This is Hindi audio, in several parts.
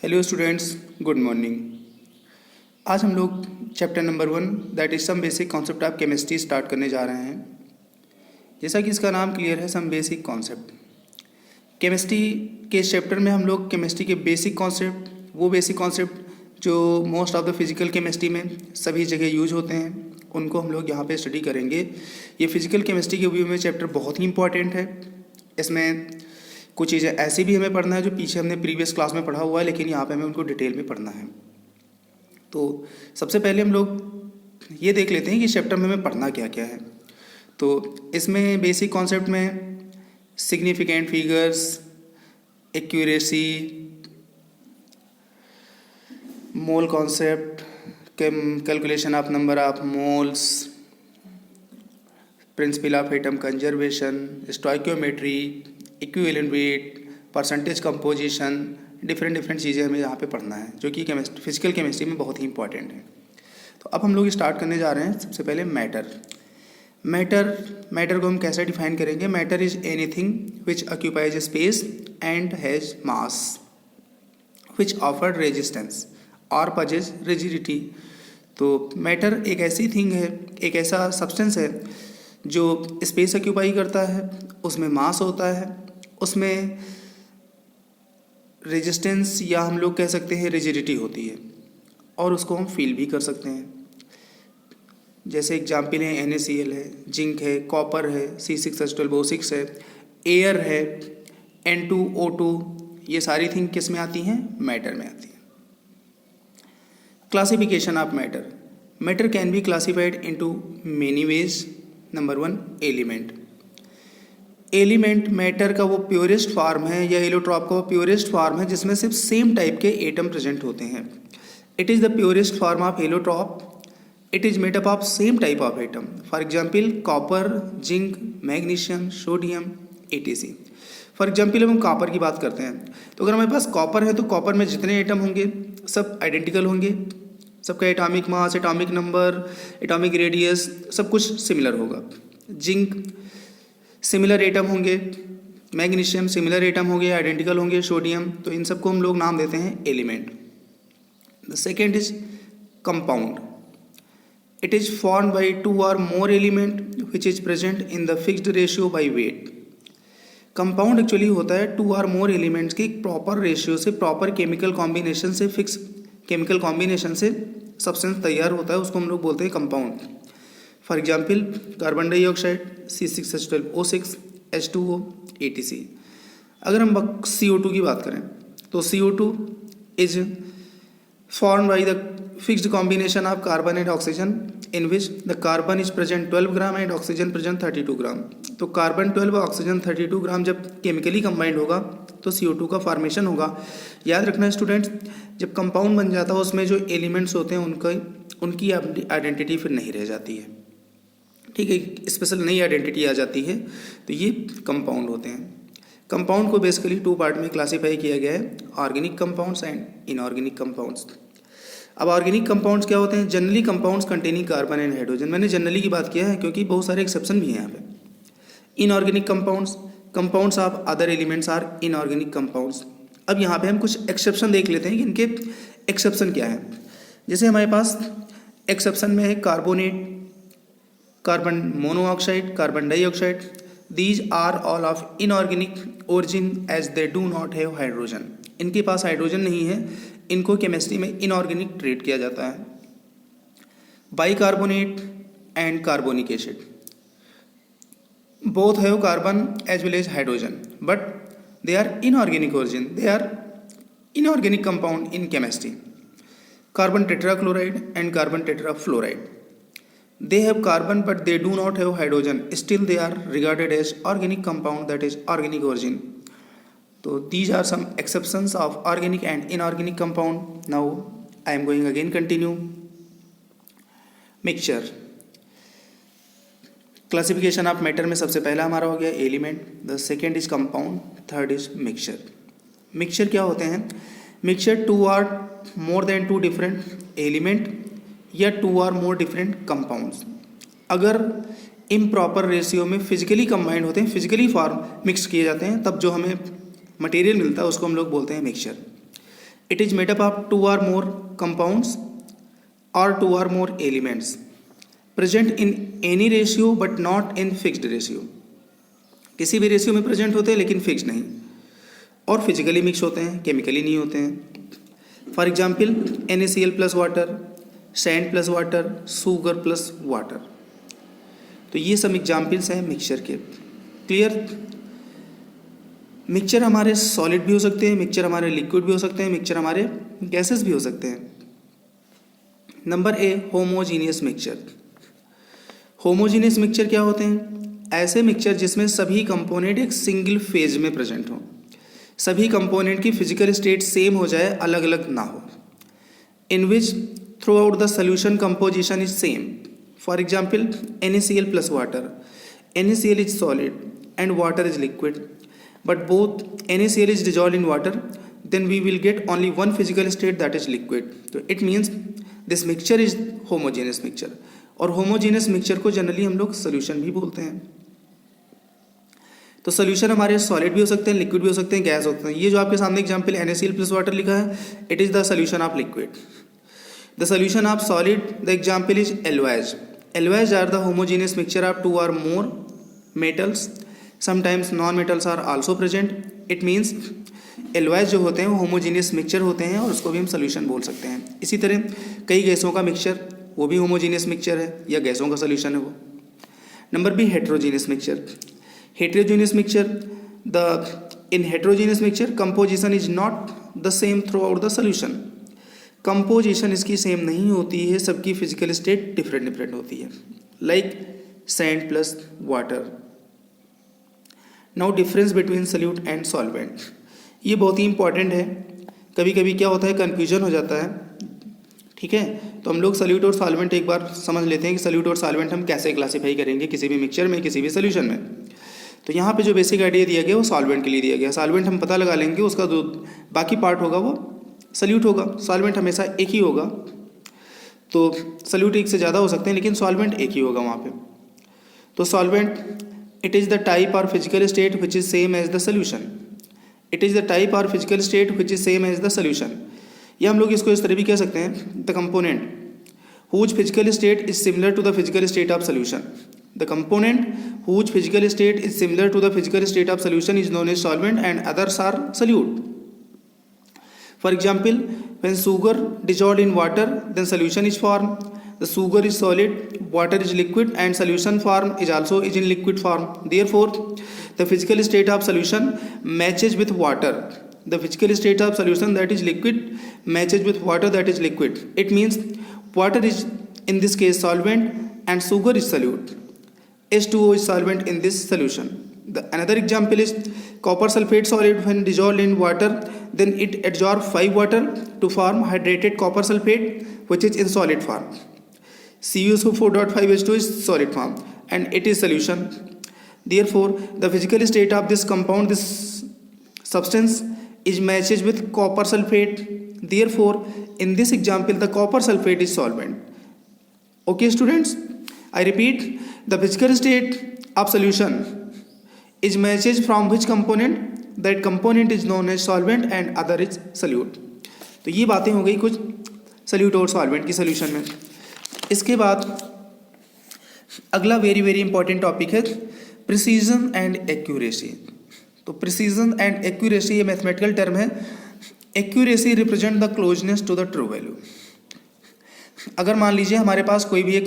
Hello students, good morning. आज हम लोग chapter number 1 that is some basic concept of chemistry start करने जा रहे हैं। जैसा कि इसका नाम क्लियर है, सम बेसिक कॉन्सेप्ट। केमिस्ट्री के इस चैप्टर में हम लोग केमिस्ट्री के बेसिक कॉन्सेप्ट, वो बेसिक कॉन्सेप्ट जो most of the physical chemistry में सभी जगह यूज होते हैं, उनको हम लोग यहाँ पे स्टडी करेंगे। ये फिजिकल केमिस्ट्री के व्यू में चैप्टर बहुत ही इंपॉर्टेंट है। इसमें कुछ चीज़ें ऐसी भी हमें पढ़ना है जो पीछे हमने प्रीवियस क्लास में पढ़ा हुआ है, लेकिन यहाँ पे हमें उनको डिटेल में पढ़ना है। तो सबसे पहले हम लोग ये देख लेते हैं कि इस चैप्टर में हमें पढ़ना क्या क्या है। तो इसमें बेसिक कॉन्सेप्ट में significant figures, accuracy, mole concept, calculation of number of moles, principle of atom conservation, stoichiometry, equivalent weight, percentage composition, different चीज़ें हमें यहाँ पे पढ़ना है, जो कि फिजिकल केमिस्ट्री में बहुत ही इंपॉर्टेंट है। तो अब हम लोग स्टार्ट करने जा रहे हैं। सबसे पहले मैटर को हम कैसे डिफाइन करेंगे? Matter is anything which occupies space and has mass which offered resistance और पजेज रिजिडिटी। तो मैटर एक ऐसी थिंग है, एक ऐसा सब्सटेंस है जो स्पेस ऑक्यूपाई करता है, उसमें मास होता है, उसमें रेजिस्टेंस या हम लोग कह सकते हैं रिजिडिटी होती है, और उसको हम फील भी कर सकते हैं। जैसे एग्जाम्पल है NaCl है, जिंक है, कॉपर है, C6H12O6 है, एयर है, N2O2, ये सारी थिंग किस में आती हैं? मैटर में आती हैं। Classification of matter can be classified into many ways. Number 1, element matter का वो प्योरेस्ट फॉर्म है, या एलोट्रॉप का वो प्योरेस्ट फॉर्म है जिसमें सिर्फ सेम टाइप के एटम प्रेजेंट होते हैं। It is the purest form of allotrope. It is made up of same type of atom. For example copper, zinc, magnesium, sodium, etc। For example हम कॉपर की बात करते हैं, तो अगर हमारे पास कॉपर है तो कॉपर में जितने एटम होंगे सब आइडेंटिकल होंगे, सबका atomic mass, atomic number, atomic radius सब कुछ सिमिलर होगा। जिंक सिमिलर एटम होंगे, मैग्नीशियम सिमिलर एटम होंगे, आइडेंटिकल होंगे, सोडियम, तो इन सबको हम लोग नाम देते हैं element. The second is compound. It is formed by 2 or more element which is present in the fixed ratio by wait. Compound actually होता है 2 or more एलिमेंट्स की प्रॉपर रेशियो से, प्रॉपर केमिकल कॉम्बिनेशन से, फिक्स केमिकल कॉम्बिनेशन से सब्सटेंस तैयार होता है, उसको हम लोग बोलते हैं compound. For example carbon dioxide C6H12O6, H2O, etc। अगर हम CO2 की बात करें तो CO2 is formed by the fixed combination of carbon and oxygen in which the carbon is present 12 gram and oxygen present 32 ग्राम। तो कार्बन 12 और ऑक्सीजन 32 ग्राम जब केमिकली कंबाइंड होगा तो CO2 का फॉर्मेशन होगा। याद रखना स्टूडेंट्स, जब कंपाउंड बन जाता है उसमें जो एलिमेंट्स होते हैं उनकी आइडेंटिटी फिर नहीं रह जाती है, ठीक है, स्पेशल नई आइडेंटिटी आ जाती है, तो ये कंपाउंड होते हैं। कंपाउंड को बेसिकली 2 पार्ट में क्लासीफाई किया गया है, organic compounds and inorganic compounds. अब ऑर्गेनिक कंपाउंड्स क्या होते हैं? Generally compounds containing carbon and hydrogen. मैंने जनरली की बात किया है क्योंकि बहुत सारे एक्सेप्शन भी हैं यहाँ पे। Inorganic compounds of other elements are inorganic compounds. अब यहाँ पे हम कुछ एक्सेप्शन देख लेते हैं कि इनके एक्सेप्शन क्या है। जैसे हमारे पास एक्सेप्शन में है carbonate, carbon monoxide, carbon dioxide. These are all of inorganic origin as they do not have hydrogen. इनके पास हाइड्रोजन नहीं है, इनको केमिस्ट्री में इनऑर्गेनिक ट्रीट किया जाता है। Bicarbonate and carbonic acid both have carbon as well as hydrogen, but they are inorganic origin, they are inorganic compound in chemistry. Carbon tetrachloride and carbon tetrafluoride, they have carbon but they do not have hydrogen, still they are regarded as organic compound, that is organic origin. So these are some exceptions of organic and inorganic compound. Now I am going again continue. Mixture. Classification of matter में सबसे पहला हमारा हो गया element, the second is compound, third is mixture. Mixture क्या होते हैं? Mixture 2 or more than 2 different element या 2 or more डिफरेंट कंपाउंड्स अगर इम्प्रॉपर रेशियो में फिजिकली कंबाइंड होते हैं, फिजिकली फॉर्म मिक्स किए जाते हैं, तब जो हमें मटेरियल मिलता है उसको हम लोग बोलते हैं mixture. It is made up of two or more compounds or two or more elements present in any ratio but not in fixed ratio. किसी भी रेशियो में प्रेजेंट होते हैं लेकिन फिक्स नहीं, और फिजिकली मिक्स होते हैं, केमिकली नहीं होते हैं. For example NaCl plus water, sand plus water, sugar plus water. तो ये सब एग्जाम्पल्स हैं मिक्सचर के. क्लियर? मिक्सचर हमारे सॉलिड भी हो सकते हैं, मिक्सचर हमारे लिक्विड भी हो सकते हैं, मिक्सचर हमारे गैसेस भी हो सकते हैं. Number A, homogeneous mixture. Homogeneous mixture क्या होते हैं? ऐसे मिक्सचर जिसमें सभी कंपोनेंट एक सिंगल फेज में प्रेजेंट हो, सभी कंपोनेंट की फिजिकल स्टेट सेम हो जाए, अलग अलग ना हो. In which throughout the solution composition is same. For example NaCl plus water. NaCl is solid and water is liquid, but both NaCl is dissolved in water, then we will get only one physical state, that is liquid. So it means this mixture is homogeneous mixture. और homogeneous mixture को जनरली हम लोग solution भी बोलते हैं. तो solution हमारे solid भी हो सकते हैं, liquid भी हो सकते हैं, गैस होते हैं. ये जो आपके सामने एग्जाम्पल NaCl प्लस वाटर लिखा है, it is the solution of liquid. The solution of solid, the example is alloys. Alloys are the homogeneous mixture of two or more metals. Sometimes non metals are also present. It means alloys जो होते हैं वो होमोजीनियस मिक्सचर होते हैं और उसको भी हम सोल्यूशन बोल सकते हैं. इसी तरह कई गैसों का मिक्सचर, वो भी होमोजीनियस मिक्सचर है या गैसों का सोल्यूशन है वो. Number B, heterogeneous mixture. Heterogeneous mixture, in heterogeneous mixture composition is not the same throughout the solution. Composition इसकी सेम नहीं होती है, सबकी फिजिकल स्टेट डिफरेंट डिफरेंट होती है. Like sand plus water. Now difference between solute and solvent. ये बहुत ही इंपॉर्टेंट है. कभी कभी क्या होता है, कन्फ्यूजन हो जाता है. ठीक है, तो हम लोग सल्यूट और सॉल्वेंट एक बार समझ लेते हैं कि सल्यूट और सॉल्वेंट हम कैसे क्लासीफाई करेंगे किसी भी मिक्सचर में, किसी भी सोल्यूशन में. तो यहाँ पे जो बेसिक आइडिया दिया गया वो सॉल्वेंट के लिए दिया गया. सॉल्वेंट हम पता लगा लेंगे, उसका जो बाकी पार्ट होगा वो सल्यूट होगा. सॉल्वेंट हमेशा एक ही होगा. तो सल्यूट एक से ज़्यादा हो सकते हैं लेकिन सॉल्वेंट एक ही होगा वहाँ पे. तो solvent, it is the type or physical state which is same as the solution. It is the type or physical state which is same as the solution. या हम लोग इसको इस तरह भी कह सकते हैं, the component whose physical state is similar to the physical state of solution. The component whose physical state is similar to the physical state of solution is known as solvent and others are solute. For example, when sugar dissolved in water, then solution is formed. The sugar is solid, water is liquid, and solution form is also in liquid form. Therefore, the physical state of solution matches with water. The physical state of solution that is liquid matches with water that is liquid. It means water is in this case solvent and sugar is solute. H2O is solvent in this solution. Another example is copper sulfate solid. When dissolved in water, then it absorbs 5 water to form hydrated copper sulfate, which is in solid form. CuSO4.5H2 is solid form and it is solution. Therefore, the physical state of this compound, this substance, is matches with copper sulfate. Therefore, in this example, the copper sulfate is solvent. Okay, students, I repeat, the physical state of solution is matches from which component? That component is known as solvent and other is solute. तो ये बातें हो गई कुछ सल्यूट और सॉल्वेंट की सोल्यूशन में. इसके बाद अगला वेरी वेरी इंपॉर्टेंट टॉपिक है प्रिसीजन एंड एक्यूरेसी. तो प्रिसीजन एंड एक्यूरेसी ये मैथमेटिकल टर्म है. Accuracy represent the closeness to the true value. अगर मान लीजिए हमारे पास कोई भी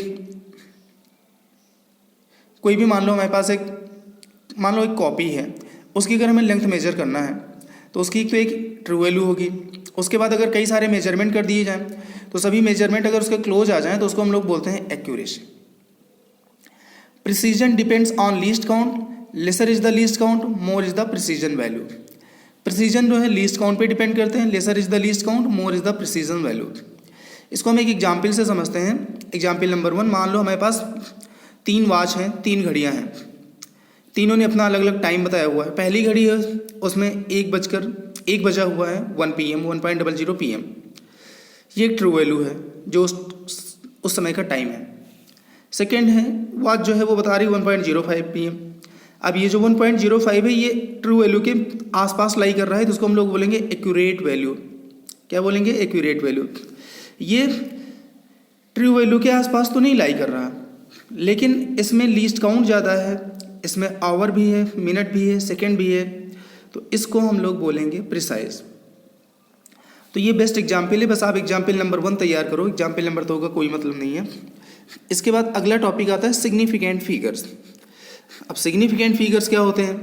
मान लो हमारे पास एक कॉपी है, उसकी अगर हमें लेंथ मेजर करना है तो उसकी तो एक ट्रू वैल्यू होगी. उसके बाद अगर कई सारे मेजरमेंट कर दिए जाएं तो सभी मेजरमेंट अगर उसके क्लोज आ जाएं तो उसको हम लोग बोलते हैं accuracy. Precision depends on least count. Lesser is the least count, more is the precision value. Precision जो है लीस्ट काउंट पे डिपेंड करते हैं. Lesser is the least count, more is the precision value. इसको हम एक एग्जाम्पल से समझते हैं. एग्जाम्पल नंबर 1, मान लो हमारे पास 3 वॉच हैं, 3 घड़ियाँ हैं. तीनों ने अपना अलग अलग टाइम बताया हुआ है. पहली घड़ी है उसमें 1 बजा हुआ है 1 PM 1.00 PM. ये एक ट्रू वैल्यू है जो उस समय का टाइम है. सेकेंड है वॉच जो है वो बता रही है 1.05 PM. अब ये जो 1.05 है ये ट्रू वैल्यू के आसपास लाई कर रहा है तो उसको हम लोग बोलेंगे एक्यूरेट वैल्यू. क्या बोलेंगे, एक्यूरेट वैल्यू। ये ट्रू वैल्यू के आसपास तो नहीं लाई कर रहा, लेकिन इसमें लीस्ट काउंट ज़्यादा है, इसमें आवर भी है, मिनट भी है, सेकेंड भी है, तो इसको हम लोग बोलेंगे प्रिसाइज। तो ये बेस्ट एग्जाम्पल है, बस आप एग्जाम्पल नंबर 1 तैयार करो, एग्जाम्पल नंबर 2 का कोई मतलब नहीं है। इसके बाद अगला टॉपिक आता है सिग्निफिकेंट फिगर्स। अब सिग्निफिकेंट फिगर्स क्या होते हैं,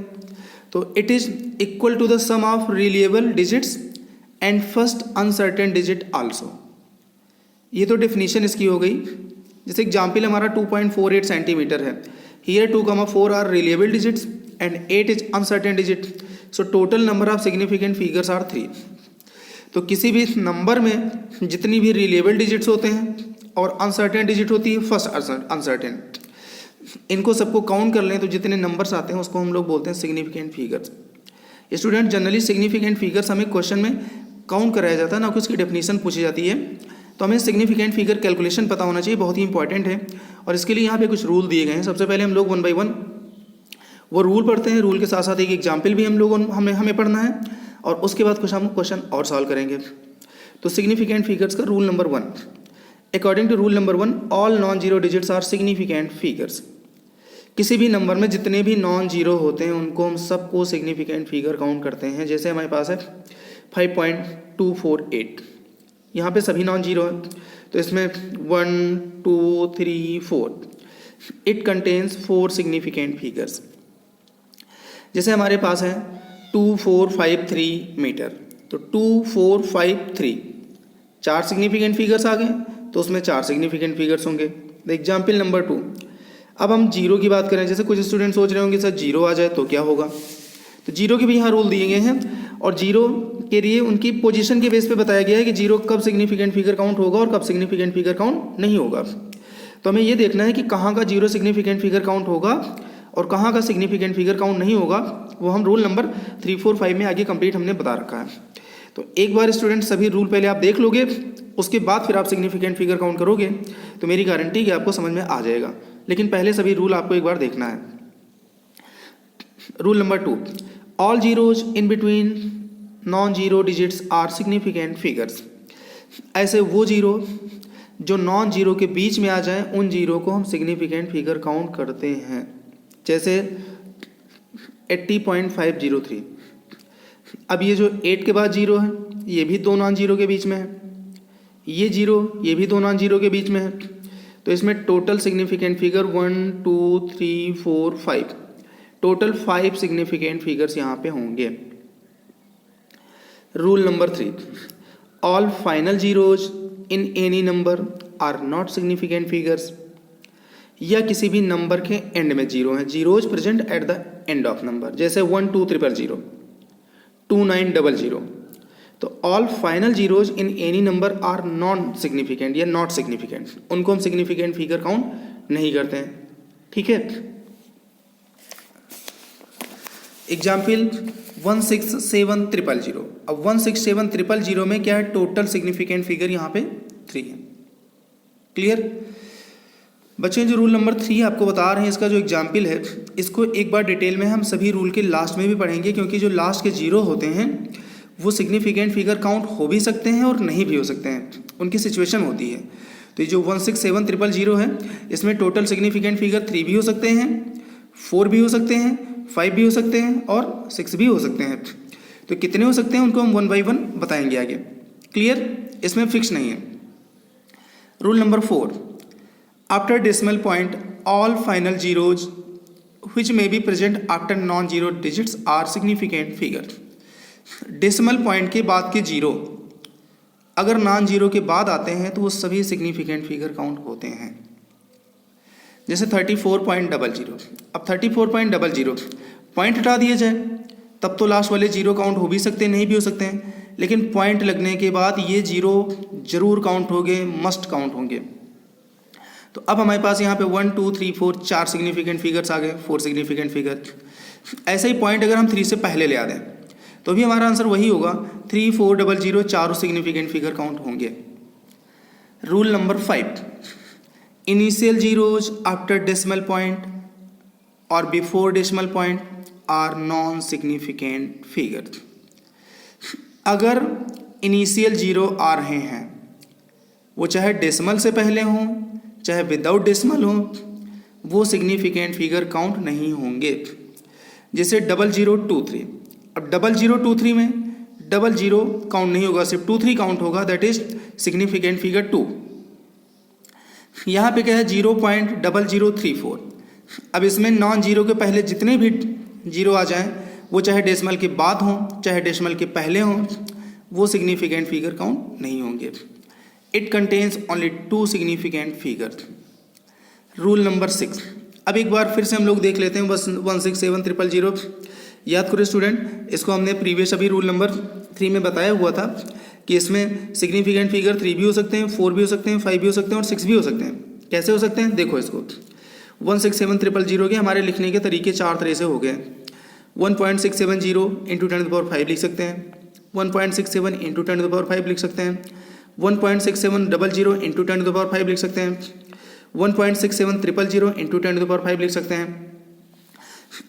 तो it is equal to the sum of reliable digits and first uncertain digit also. ये तो डेफिनेशन इसकी हो गई। जैसे एग्जाम्पल हमारा 2.48 सेंटीमीटर है, here 2,4 are reliable digits and 8 is uncertain digit, so total number of significant figures are 3। तो किसी भी नंबर में जितनी भी रिलेबल डिजिट्स होते हैं और अनसर्टेन डिजिट होती है फर्स्ट अनसर्टेन, इनको सबको काउंट कर लें तो जितने नंबर्स आते हैं उसको हम लोग बोलते हैं significant figures. Student generally significant figures हमें क्वेश्चन में काउंट कराया जाता है ना कि उसकी डेफिनेशन पूछी जाती है, तो हमें सिग्निफिकेंट फिगर कैलकुलेशन पता होना चाहिए, बहुत ही इंपॉर्टेंट है। और इसके लिए यहाँ पे कुछ रूल दिए गए हैं। सबसे पहले हम लोग 1 बाई 1 वो रूल पढ़ते हैं, रूल के साथ साथ एक एग्जाम्पल भी हमें पढ़ना है, और उसके बाद कुछ हम क्वेश्चन और सॉल्व करेंगे। तो सिग्निफिकेंट फिगर्स का rule number 1, according to rule number 1 all non zero digits are significant figures. किसी भी नंबर में जितने भी नॉन जीरो होते हैं उनको हम सबको सिग्निफिकेंट फिगर काउंट करते हैं। जैसे हमारे पास है 5.248, यहाँ पे सभी नॉन जीरो हैं, तो इसमें 1 2 3 4 इट कंटेन्स 4 सिग्निफिकेंट फिगर्स। जैसे हमारे पास है 2453 मीटर, तो 2453 4 सिग्निफिकेंट फिगर्स आ गए, तो उसमें 4 सिग्निफिकेंट फिगर्स होंगे। एग्जाम्पल नंबर 2, अब हम जीरो की बात करें। जैसे कुछ स्टूडेंट सोच रहे होंगे सर जीरो आ जाए तो क्या होगा, तो जीरो के भी यहाँ रूल दिए गए हैं, और जीरो के लिए उनकी पोजीशन के बेस पे बताया गया है कि जीरो कब सिग्निफिकेंट फिगर काउंट होगा और कब सिग्निफिकेंट फिगर काउंट नहीं होगा। तो हमें ये देखना है कि कहाँ का जीरो सिग्निफिकेंट फिगर काउंट होगा और कहाँ का सिग्निफिकेंट फिगर काउंट नहीं होगा, वो हम रूल नंबर 3 4 5 में आगे कंप्लीट हमने बता रखा है। तो एक बार स्टूडेंट सभी रूल पहले आप देख लोगे, उसके बाद फिर आप सिग्निफिकेंट फिगर काउंट करोगे तो मेरी गारंटी कि आपको समझ में आ जाएगा, लेकिन पहले सभी रूल आपको एक बार देखना है। Rule number 2, all zeros in between non zero digits are significant figures. ऐसे वो जीरो जो नॉन जीरो के बीच में आ जाएं, उन जीरो को हम सिग्निफिकेंट फिगर काउंट करते हैं। जैसे 80.503, अब ये जो 8 के बाद जीरो है ये भी 2 नॉन जीरो के बीच में है, ये जीरो ये भी 2 नॉन जीरो के बीच में है, तो इसमें total significant figure 1 2 3 4 5, total 5 significant figures यहाँ पे होंगे। Rule number 3, all final zeros in any number are not significant figures. या किसी भी नंबर के एंड में जीरो हैं, zeros present at the end of number, जैसे 1 2 000 2900, तो all final zeros in any number are non significant या नॉट सिग्निफिकेंट, उनको हम सिग्निफिकेंट फिगर काउंट नहीं करते हैं। ठीक है, एग्जाम्पल 167,000। अब 167,000 में क्या है, टोटल सिग्निफिकेंट फिगर यहाँ पे 3 है। क्लियर बच्चे, जो रूल नंबर 3 आपको बता रहे हैं, इसका जो एग्जाम्पल है इसको एक बार डिटेल में हम सभी रूल के लास्ट में भी पढ़ेंगे, क्योंकि जो लास्ट के जीरो होते हैं वो सिग्निफिकेंट फिगर काउंट हो भी सकते हैं और नहीं भी हो सकते हैं, उनकी सिचुएशन होती है। तो ये जो 167,000 है इसमें टोटल सिग्निफिकेंट फिगर 3 भी हो सकते हैं, 4 भी हो सकते हैं, 5 भी हो सकते हैं और 6 भी हो सकते हैं। तो कितने हो सकते हैं उनको हम 1 बाई 1 बताएंगे आगे। क्लियर, इसमें फिक्स नहीं है। Rule number 4, after decimal point all final zeros which may be present after non zero digits are significant figure. Decimal point के बाद के जीरो अगर नॉन जीरो के बाद आते हैं तो वो सभी सिग्निफिकेंट फिगर काउंट होते हैं। जैसे 34.00, अब 34.00 पॉइंट हटा दिया जाए तब तो लास्ट वाले जीरो काउंट हो भी सकते हैं, नहीं भी हो सकते हैं, लेकिन पॉइंट लगने के बाद ये जीरो जरूर काउंट होंगे, मस्ट काउंट होंगे। तो अब हमारे पास यहाँ पे 1 2 3 4 4 सिग्निफिकेंट फिगर्स आ गए, 4 सिग्निफिकेंट फिगर। ऐसे ही पॉइंट अगर हम 3 से पहले ले आ दें तो भी हमारा आंसर वही होगा, 3400, चारों सिग्निफिकेंट फिगर काउंट होंगे। Rule number 5, initial zeros after decimal point और before decimal point are non significant figure. अगर इनिशियल जीरो आ रहे हैं, वो चाहे डेसिमल से पहले हों चाहे विदाउट डेसिमल हों, वो सिग्निफिकेंट फिगर काउंट नहीं होंगे। जैसे 0023, अब 0023 में डबल जीरो काउंट नहीं होगा, सिर्फ 23 काउंट होगा, दैट इज सिग्निफिकेंट फिगर 2। यहाँ पे क्या है 0.0034। अब इसमें नॉन जीरो के पहले जितने भी जीरो आ जाएं, वो चाहे डेसिमल के बाद हों चाहे डेसिमल के पहले हों, वो सिग्निफिकेंट फिगर काउंट नहीं होंगे। It contains only 2 significant figure. Rule number 6, अब एक बार फिर से हम लोग देख लेते हैं बस 167000। याद करो स्टूडेंट, इसको हमने प्रीवियस अभी रूल नंबर 3 में बताया हुआ था कि इसमें सिग्निफिकेंट फिगर 3 भी हो सकते हैं, 4 भी हो सकते हैं, 5 भी हो सकते हैं और 6 भी हो सकते हैं। कैसे हो सकते हैं देखो, इसको 167000 के हमारे लिखने के तरीके 4 तरह से हो गए। 1.670 इंटू 10⁵ लिख सकते हैं, 1.67 इंटू 10⁵ लिख सकते हैं, 1.6700 इंटू 10⁵ लिख सकते हैं, 1.67000 इंटू 10⁵ लिख सकते हैं।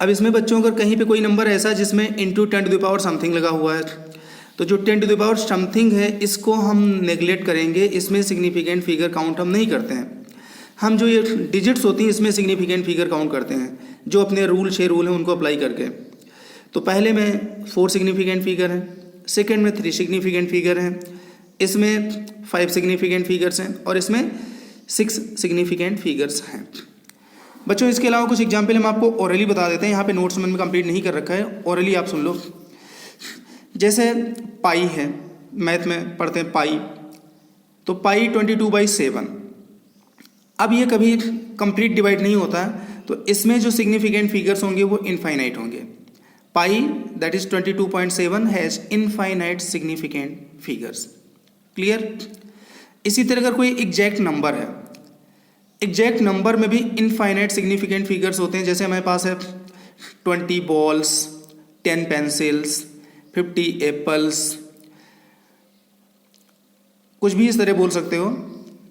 अब इसमें बच्चों अगर कहीं पे कोई नंबर ऐसा जिसमें इंटू 10 समथिंग लगा हुआ है, तो जो 10 समथिंग है इसको हम नेगलेक्ट करेंगे, इसमें सिग्निफिकेंट फिगर काउंट हम नहीं करते हैं। हम जो ये डिजिट्स होती हैं इसमें सिग्निफिकेंट फिगर काउंट करते हैं, जो अपने रूल 6 रूल हैं उनको अप्लाई करके। तो पहले में 4 सिग्निफिकेंट फिगर हैं, सेकेंड में 3 सिग्निफिकेंट फिगर हैं, इसमें 5 सिग्निफिकेंट फिगर्स हैं और इसमें 6 सिग्निफिकेंट फिगर्स हैं। बच्चों इसके अलावा कुछ एग्जाम्पल हम आपको ओरली बता देते हैं, यहाँ पे नोट्स मैंने कंप्लीट नहीं कर रखा है, ओरली आप सुन लो। जैसे पाई है, मैथ में पढ़ते हैं पाई, तो पाई 22/7। अब ये कभी कंप्लीट डिवाइड नहीं होता है, तो इसमें जो सिग्निफिकेंट फिगर्स होंगे वो इनफाइनाइट होंगे। Pi that is 22.7 has infinite significant figures. Clear? इसी तरह अगर कोई एग्जैक्ट नंबर है, एग्जैक्ट नंबर में भी इनफाइनाइट सिग्निफिकेंट फिगर्स होते हैं। जैसे हमारे पास है 20 बॉल्स, 10 पेंसिल्स, 50 एप्पल्स, कुछ भी इस तरह बोल सकते हो,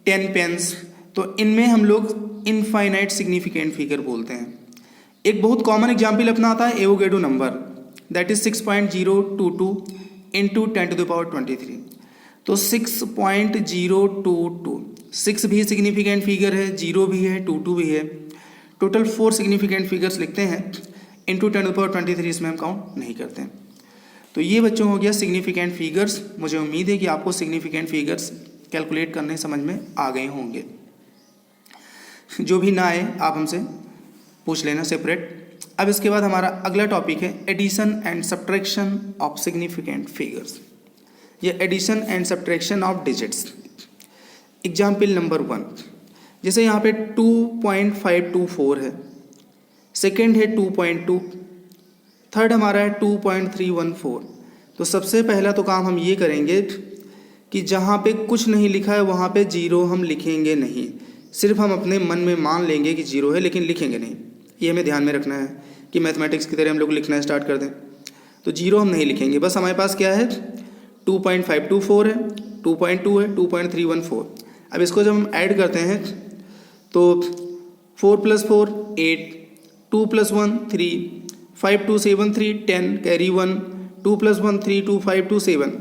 10 पेन्स, तो इनमें हम लोग इनफाइनाइट सिग्निफिकेंट फिगर बोलते हैं। एक बहुत कॉमन एग्जाम्पल अपना आता है Avogadro number, that is 6.022 into 10⁻23। तो 6.022, 6 भी सिग्निफिकेंट फिगर है, 0 भी है, 22 भी है, टोटल 4 सिग्निफिकेंट फिगर्स लिखते हैं, इंटू 10⁻23 इसमें हम काउंट नहीं करते हैं। तो ये बच्चों हो गया सिग्निफिकेंट फिगर्स। मुझे उम्मीद है कि आपको सिग्निफिकेंट फिगर्स कैलकुलेट करने समझ में आ गए होंगे। जो भी ना आए आप हमसे पूछ लेना सेपरेट। अब इसके बाद हमारा अगला टॉपिक है addition and subtraction of significant figures, या addition and subtraction of digits. Example number 1, जैसे यहाँ पे 2.524 है, सेकेंड है 2.2, थर्ड हमारा है 2.314। तो सबसे पहला तो काम हम ये करेंगे कि जहाँ पे कुछ नहीं लिखा है वहाँ पे 0 हम लिखेंगे नहीं, सिर्फ हम अपने मन में मान लेंगे कि 0 है लेकिन लिखेंगे नहीं। ये हमें ध्यान में रखना है कि मैथमेटिक्स की तरह हम लोग लिखना स्टार्ट कर दें तो 0 हम नहीं लिखेंगे। बस हमारे पास क्या है 2.524 है, 2.2 है, 2.314। अब इसको जब हम ऐड करते हैं तो 4 + 4 8, 2 + 1 3, 5 2 7 3 10, कैरी 1, 2 + 1 3 2 5 2 7।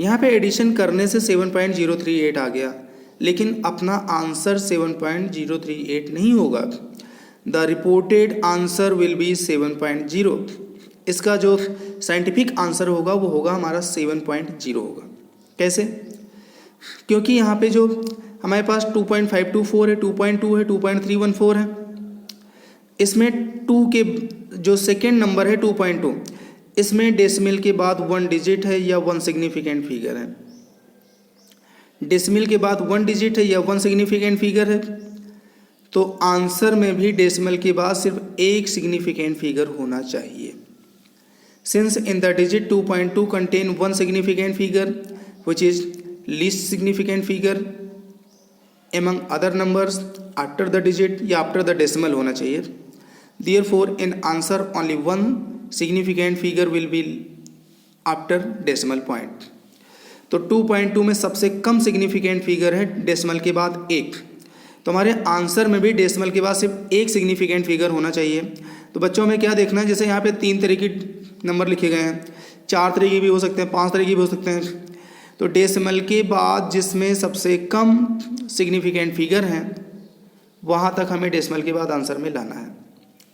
यहाँ पे एडिशन करने से 7.038 आ गया, लेकिन अपना आंसर 7.038 नहीं होगा। The reported answer will be 7.0। इसका जो साइंटिफिक आंसर होगा वो होगा हमारा 7.0 होगा। कैसे? क्योंकि यहाँ पे जो हमारे पास 2.524 है, 2.2 है, 2.314 है, इसमें 2 के जो सेकेंड नंबर है 2.2, इसमें डेसिमल के बाद 1 डिजिट है या 1 सिग्निफिकेंट फिगर है। डेसिमल के बाद 1 डिजिट है या 1 सिग्निफिकेंट फिगर है, तो आंसर में भी डेसिमल के बाद सिर्फ 1 सिग्निफिकेंट फिगर होना चाहिए। Since in the digit 2.2 contain 1 significant figure which is least significant figure among other numbers after the digit या आफ्टर द डेसिमल होना चाहिए। Therefore in answer only 1 significant figure will be after decimal point. तो 2.2 में सबसे कम सिग्निफिकेंट फिगर है डेसिमल के बाद 1, तो हमारे आंसर में भी डेसिमल के बाद सिर्फ 1 सिग्निफिकेंट फिगर होना चाहिए। तो बच्चों में क्या देखना है, जैसे यहाँ पे 3 तरह के नंबर लिखे गए हैं, 4 तरीके भी हो सकते हैं, 5 तरीके भी हो सकते हैं। तो डेसिमल के बाद जिसमें सबसे कम सिग्निफिकेंट फिगर हैं वहाँ तक हमें डेसिमल के बाद आंसर में लाना है।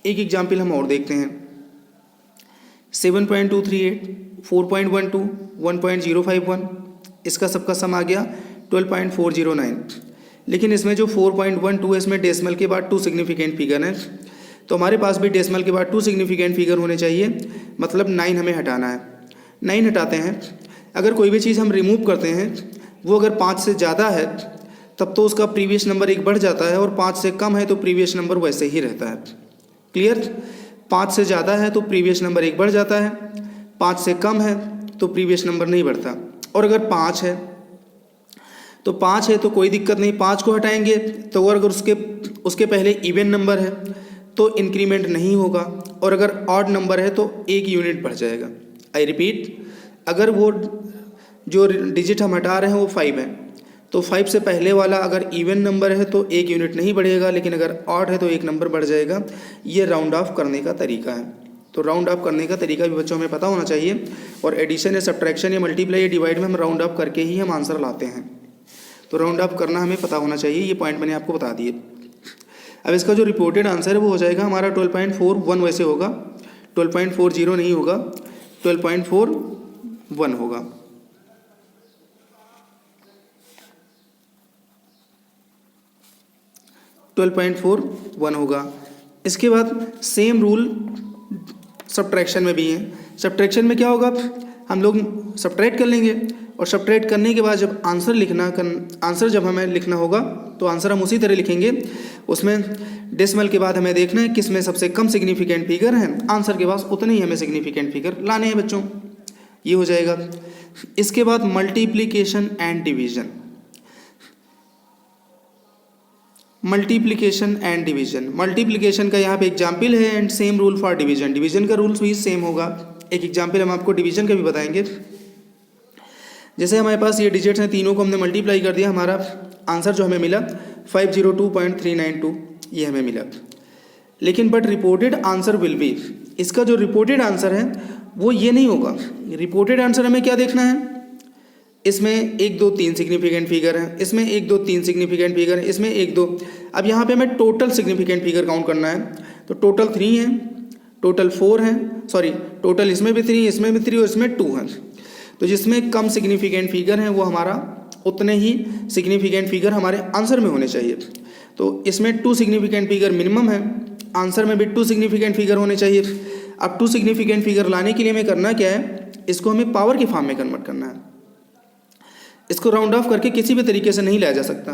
एक एग्जाम्पल हम और देखते हैं। 7.238, 4.12, 1.051, इसका सबका सम आ गया 12.409। लेकिन इसमें जो 4.12 है इसमें डेसिमल के बाद 2 सिग्निफिकेंट फिगर हैं, तो हमारे पास भी डेसिमल के बाद 2 सिग्निफिकेंट फिगर होने चाहिए, मतलब 9 हमें हटाना है। 9 हटाते हैं, अगर कोई भी चीज़ हम रिमूव करते हैं वो अगर 5 से ज़्यादा है तब तो उसका प्रीवियस नंबर 1 बढ़ जाता है, और 5 से कम है तो प्रीवियस नंबर वैसे ही रहता है। क्लियर? 5 से ज़्यादा है तो प्रीवियस नंबर 1 बढ़ जाता है, 5 से कम है तो प्रीवियस नंबर नहीं बढ़ता। और अगर 5 है तो 5 है तो कोई दिक्कत नहीं, 5 को हटाएंगे तो अगर उसके पहले इवन नंबर है तो इंक्रीमेंट नहीं होगा, और अगर ऑड नंबर है तो 1 यूनिट बढ़ जाएगा। आई रिपीट, अगर वो जो डिजिट हम हटा रहे हैं वो 5 है तो 5 से पहले वाला अगर इवन नंबर है तो 1 यूनिट नहीं बढ़ेगा, लेकिन अगर ऑड है तो 1 नंबर बढ़ जाएगा। ये राउंड ऑफ करने का तरीका है। तो राउंड ऑफ करने का तरीका भी बच्चों में पता होना चाहिए, और एडिशन या सब्ट्रैक्शन या मल्टीप्लाई या डिवाइड में हम राउंड ऑफ करके ही हम आंसर लाते हैं। तो राउंड ऑफ करना हमें पता होना चाहिए, ये पॉइंट मैंने आपको बता दिए। अब इसका जो रिपोर्टेड आंसर है वो हो जाएगा हमारा 12.41, वैसे होगा 12.40 नहीं होगा, 12.41 होगा। इसके बाद सेम रूल सब्ट्रैक्शन में भी है। सब्ट्रैक्शन में क्या होगा, हम लोग सब्ट्रैक्ट कर लेंगे, और सब्ट्रैक्ट करने के बाद जब आंसर जब हमें लिखना होगा तो आंसर हम उसी तरह लिखेंगे। उसमें डेसिमल के बाद हमें देखना है किस में सबसे कम सिग्निफिकेंट फिगर हैं, आंसर के पास उतने ही हमें सिग्निफिकेंट फिगर लाने हैं बच्चों। ये हो जाएगा। इसके बाद मल्टीप्लिकेशन एंड डिवीजन। मल्टीप्लिकेशन का यहाँ पे एग्जाम्पल है, and same rule for division. Division का रूल्स भी सेम होगा। एक एग्जाम्पल हम आपको डिवीजन का भी बताएंगे। जैसे हमारे पास ये डिजिट्स हैं, तीनों को हमने मल्टीप्लाई कर दिया, हमारा आंसर जो हमें मिला 502.392 ये हमें मिला। लेकिन but reported answer will be, इसका जो रिपोर्टेड आंसर है वो ये नहीं होगा। रिपोर्टेड आंसर हमें क्या देखना है, इसमें 1 2 3 सिग्निफिकेंट फिगर है, इसमें 1 2 3 सिग्निफिकेंट फिगर है, इसमें 1 2। अब यहाँ पे हमें टोटल सिग्निफिकेंट फिगर काउंट करना है, तो टोटल 3 है, टोटल 4 है, सॉरी टोटल इसमें भी 3, इसमें भी 3 और इसमें 2 है। तो जिसमें कम सिग्निफिकेंट फिगर है वो हमारा उतने ही सिग्निफिकेंट फिगर हमारे आंसर में होने चाहिए। तो इसमें 2 सिग्निफिकेंट फिगर मिनिमम है, आंसर में भी 2 सिग्निफिकेंट फिगर होने चाहिए। अब 2 सिग्निफिकेंट फिगर लाने के लिए हमें करना क्या है, इसको हमें पावर के फॉर्म में कन्वर्ट करना है। इसको राउंड ऑफ करके किसी भी तरीके से नहीं लाया जा सकता।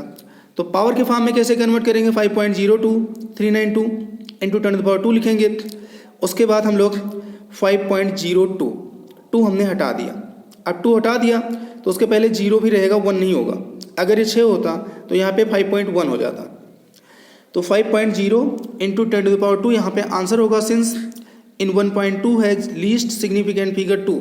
तो पावर के फॉर्म में कैसे कन्वर्ट करेंगे, 5.02392 इंटू 10⁻² लिखेंगे। उसके बाद हम लोग 5.02 हमने हटा दिया। अब 2 हटा दिया तो उसके पहले 0 भी रहेगा, 1 नहीं होगा। अगर ये 6 होता तो यहाँ पे 5.1 हो जाता। तो 5.0 इंटू 10⁻² यहाँ पे आंसर होगा। Since in 1.2 has least significant figure 2,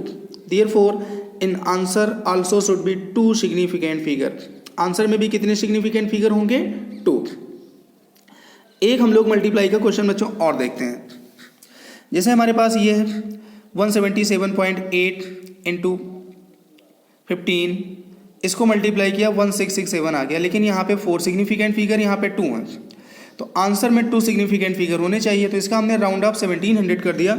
therefore in answer also should be 2 significant figure. Answer में भी कितने सिग्निफिकेंट फिगर होंगे, 2। एक हम लोग मल्टीप्लाई का क्वेश्चन बच्चों और देखते हैं। जैसे हमारे पास ये है 177.8 इंटू 15, इसको मल्टीप्लाई किया 1667 आ गया, लेकिन यहाँ पे 4 सिग्निफिकेंट फिगर, यहाँ पे 2 हैं, तो आंसर में 2 सिग्निफिकेंट फिगर होने चाहिए। तो इसका हमने राउंड ऑफ 1700 कर दिया,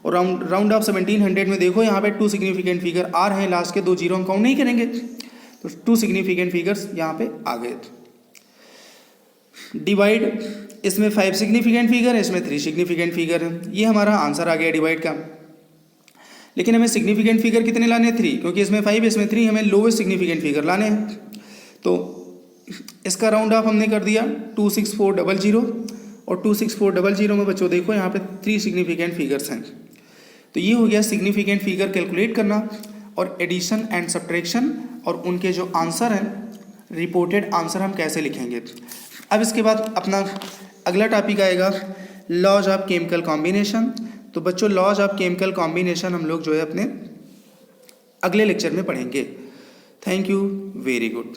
और राउंड ऑफ 1700 में देखो यहाँ पे 2 सिग्निफिकेंट फिगर आ रहे हैं, लास्ट के 2 जीरो हम काउंट नहीं करेंगे, तो 2 सिग्निफिकेंट फिगर्स यहाँ पे आ गए। डिवाइड, इसमें 5 सिग्निफिकेंट फिगर है, इसमें 3 सिग्निफिकेंट फिगर है, ये हमारा आंसर आ गया डिवाइड का। लेकिन हमें सिग्निफिकेंट फिगर कितने लाने हैं, 3, क्योंकि इसमें 5 इसमें 3, हमें लोवेस्ट सिग्निफिकेंट फिगर लाने हैं। तो इसका राउंड ऑफ हमने कर दिया 26400, और 26400 में बच्चों देखो यहाँ पे 3 सिग्निफिकेंट फिगर्स हैं। तो ये हो गया सिग्निफिकेंट फिगर कैलकुलेट करना, और एडिशन एंड सब्ट्रैक्शन, और उनके जो आंसर हैं, रिपोर्टेड आंसर हम कैसे लिखेंगे। अब इसके बाद अपना अगला टॉपिक आएगा लॉज ऑफ केमिकल कॉम्बिनेशन। तो बच्चों लॉज ऑफ केमिकल कॉम्बिनेशन हम लोग जो है अपने अगले लेक्चर में पढ़ेंगे। Thank you, very good.